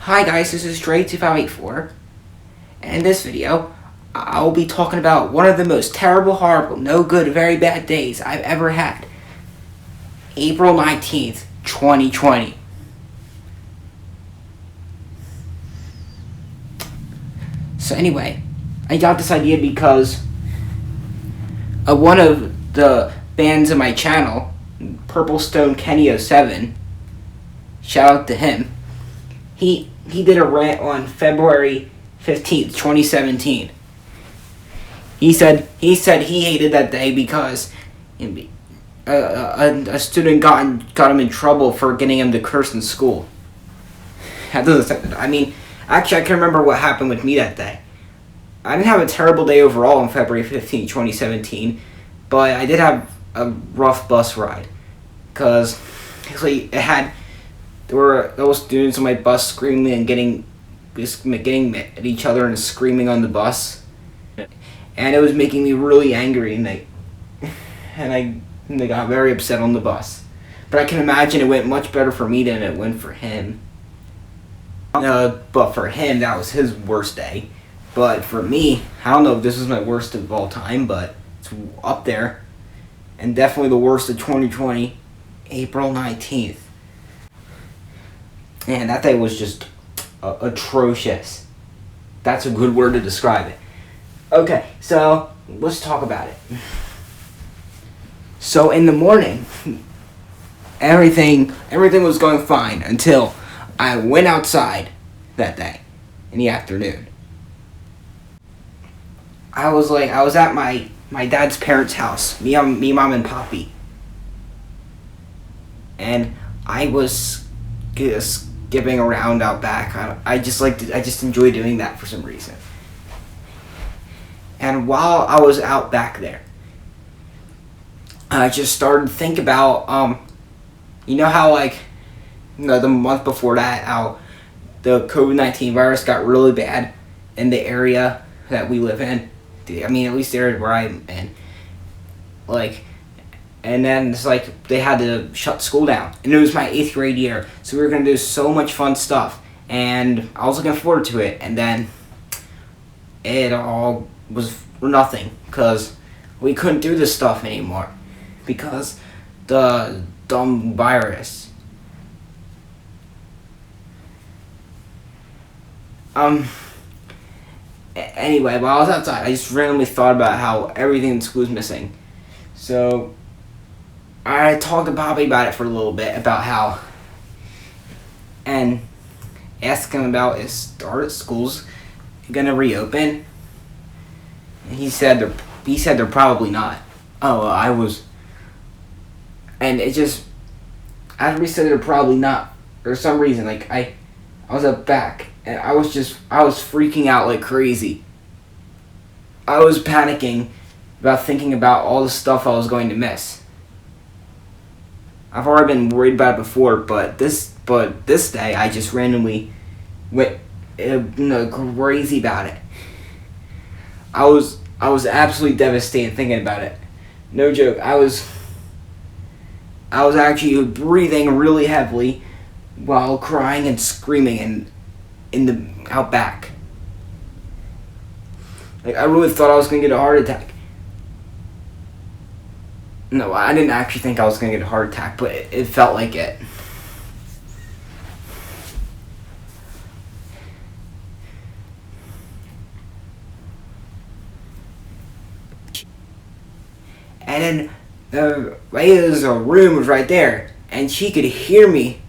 Hi guys, this is DrayYoutube584, and in this video, I'll be talking about one of the most terrible, horrible, no good, very bad days I've ever had. April 19th, 2020. So anyway, I got this idea because one of the bands of my channel, Purple Stone Kenny 07, shout out to him. He did a rant on February 15th, 2017. He said he hated that day because a student got him in trouble for getting him to curse in school. That doesn't. I mean, actually, I can remember what happened with me that day. I didn't have a terrible day overall on February 15th, 2017, but I did have a rough bus ride because actually there were those students on my bus screaming and getting at each other and screaming on the bus, and it was making me really angry, and they got very upset on the bus. But I can imagine it went much better for me than it went for him. But for him, that was his worst day. But for me, I don't know if this was my worst of all time, but it's up there, and definitely the worst of 2020, April 19th. Man, that day was just atrocious. That's a good word to describe it. Okay, so let's talk about it. So in the morning, everything was going fine until I went outside that day in the afternoon. I was at my dad's parents' house, me, mom, and Poppy, and I was skipping around out back. I just enjoy doing that for some reason. And while I was out back there, I just started to think about you know how the month before that, how the COVID-19 virus got really bad in the area that we live in. I mean, at least the area where I'm in. And then it's like they had to shut school down. And it was my 8th grade year. So we were going to do so much fun stuff. And I was looking forward to it. And then it all was for nothing. Because we couldn't do this stuff anymore. Because the dumb virus. Anyway, while I was outside, I just randomly thought about how everything in school is missing. So I talked to Bobby about it for a little bit, about how, and asked him about are schools gonna reopen? And he said they're probably not. Oh, I was, and it just, after he said they're probably not, for some reason, I was up back, and I was freaking out like crazy. I was panicking about thinking about all the stuff I was going to miss. I've already been worried about it before, but this day I just randomly went crazy about it. I was absolutely devastated thinking about it. No joke. I was actually breathing really heavily while crying and screaming in the out back. I really thought I was gonna get a heart attack. No, I didn't actually think I was gonna get a heart attack, but it felt like it. And then the lady's room was right there, and she could hear me.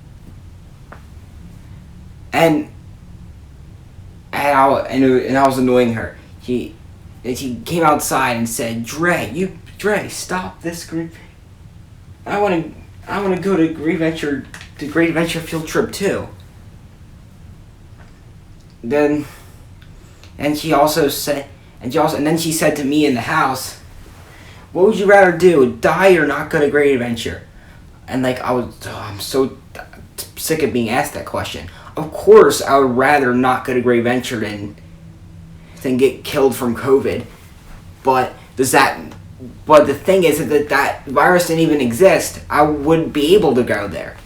And I was annoying her. She came outside and said, Dray, stop this group. I want to go to Great Adventure field trip too. Then she said to me in the house, what would you rather do, die or not go to Great Adventure? And I'm so sick of being asked that question. Of course, I would rather not go to Great Adventure than get killed from COVID. But the thing is that virus didn't even exist. I wouldn't be able to go there.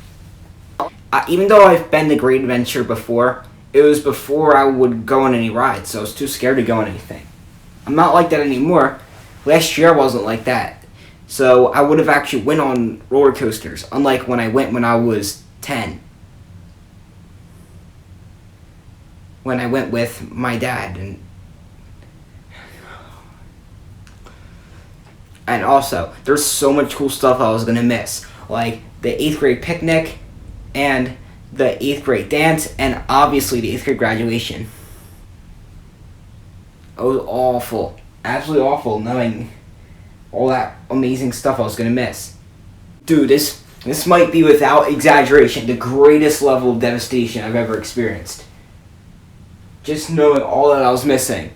Even though I've been to Great Adventure before, it was before I would go on any rides, so I was too scared to go on anything. I'm not like that anymore. Last year I wasn't like that. So I would have actually went on roller coasters, unlike when I went when I was 10. When I went with my dad. And also, there's so much cool stuff I was going to miss. Like the 8th grade picnic and the 8th grade dance and obviously the 8th grade graduation. It was awful. Absolutely awful knowing all that amazing stuff I was going to miss. Dude, this might be without exaggeration the greatest level of devastation I've ever experienced. Just knowing all that I was missing.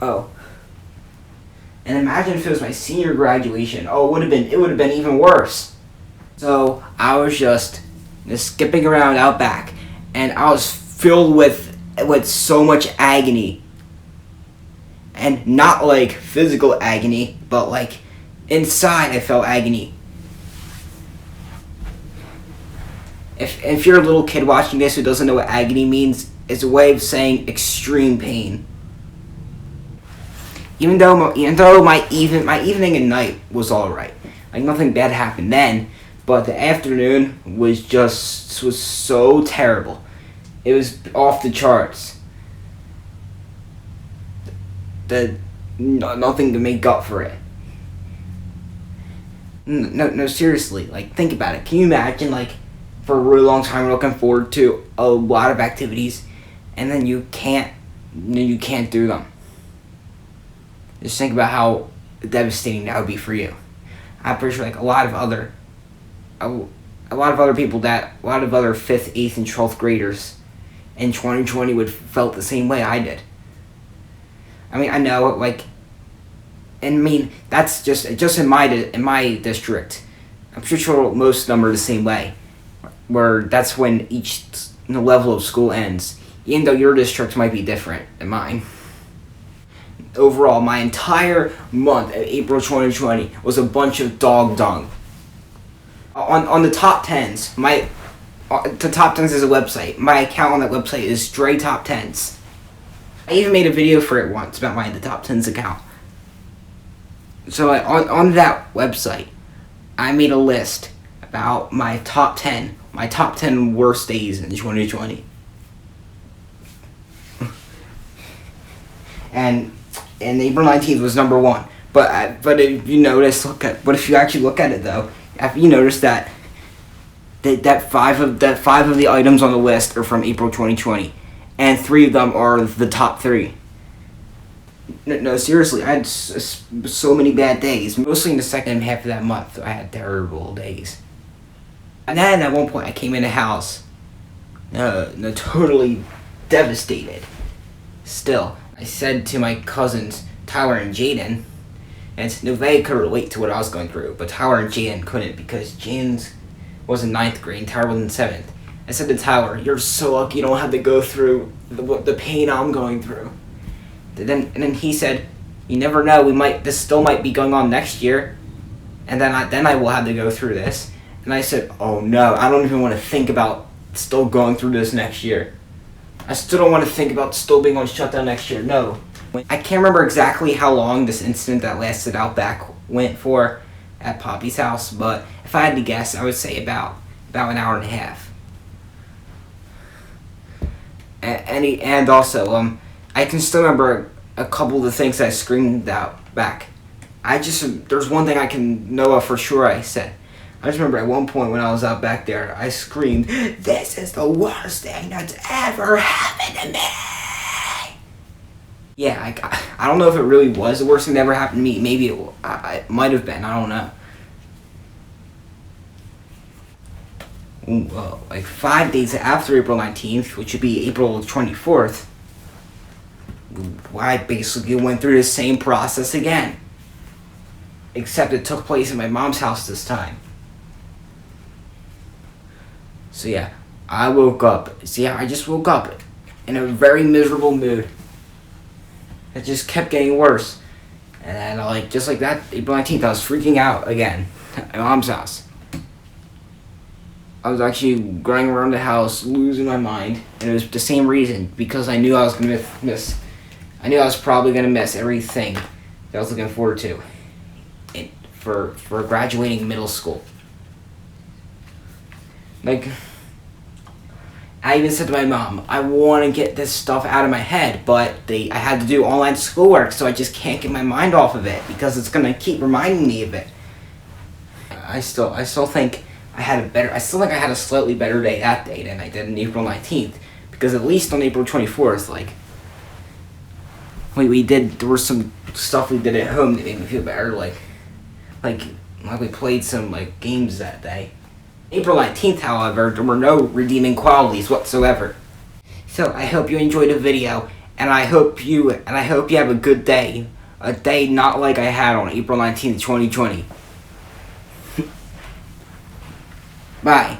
Oh. And imagine if it was my senior graduation. Oh, it would have been even worse. So I was just skipping around out back, and I was filled with so much agony. And not like physical agony, but like inside I felt agony. If you're a little kid watching this who doesn't know what agony means, it's a way of saying extreme pain. Even though my evening and night was alright, like nothing bad happened then, but the afternoon was so terrible. It was off the charts. Nothing to make up for it. No, seriously, like think about it. Can you imagine, like, for a really long time we're looking forward to a lot of activities, and then you can't do them? Just think about how devastating that would be for you. I'm pretty sure like a lot of other people, that a lot of other 5th, 8th, and 12th graders in 2020 would felt the same way I did. I mean, I know, like, and I mean that's just in my district. I'm pretty sure most of them are the same way, where that's when each level of school ends. Even though your district might be different than mine. Overall, my entire month of April 2020 was a bunch of dog dung. On the top 10s, the top 10s is a website. My account on that website is Dray Top 10s. I even made a video for it once about the top 10s account. So on that website, I made a list about my top 10 worst days in 2020. And April 19th was number 1. But if you actually look at it though, if you notice that five of the items on the list are from April 2020, and 3 of them are the top 3. No, seriously, I had so many bad days. Mostly in the second half of that month, I had terrible days. And then at one point, I came in the house, totally devastated. Still, I said to my cousins, Tyler and Jaden, and they could relate to what I was going through, but Tyler and Jaden couldn't because Jaden was in 9th grade and Tyler was in 7th. I said to Tyler, "You're so lucky you don't have to go through the pain I'm going through." And then he said, "You never know. This still might be going on next year, and then I will have to go through this." And I said, "Oh no, I don't even want to think about still going through this next year. I still don't want to think about still being on shutdown next year. No." I can't remember exactly how long this incident that lasted out back went for at Poppy's house, but if I had to guess, I would say about an hour and a half. And also, I can still remember a couple of the things I screamed out back. There's one thing I can know of for sure I said. I just remember at one point when I was out back there, I screamed, "This is the worst thing that's ever happened to me!" Yeah, I don't know if it really was the worst thing that ever happened to me. Maybe it might have been. I don't know. Well, like 5 days after April 19th, which would be April 24th, I basically went through the same process again. Except it took place at my mom's house this time. So yeah, I just woke up in a very miserable mood. It just kept getting worse. And then, just like that, April 19th, I was freaking out again at my mom's house. I was actually running around the house, losing my mind, and it was the same reason, because I knew I was gonna miss. I knew I was probably gonna miss everything that I was looking forward to for graduating middle school. Like, I even said to my mom, I want to get this stuff out of my head, but I had to do online schoolwork, so I just can't get my mind off of it because it's gonna keep reminding me of it. I still think I still think I had a slightly better day that day than I did on April 19th, because at least on April 24th, like, there was some stuff we did at home that made me feel better, like we played some, like, games that day. April 19th, however, there were no redeeming qualities whatsoever. So I hope you enjoyed the video, and I hope you have a good day. A day not like I had on April 19th, 2020. Bye.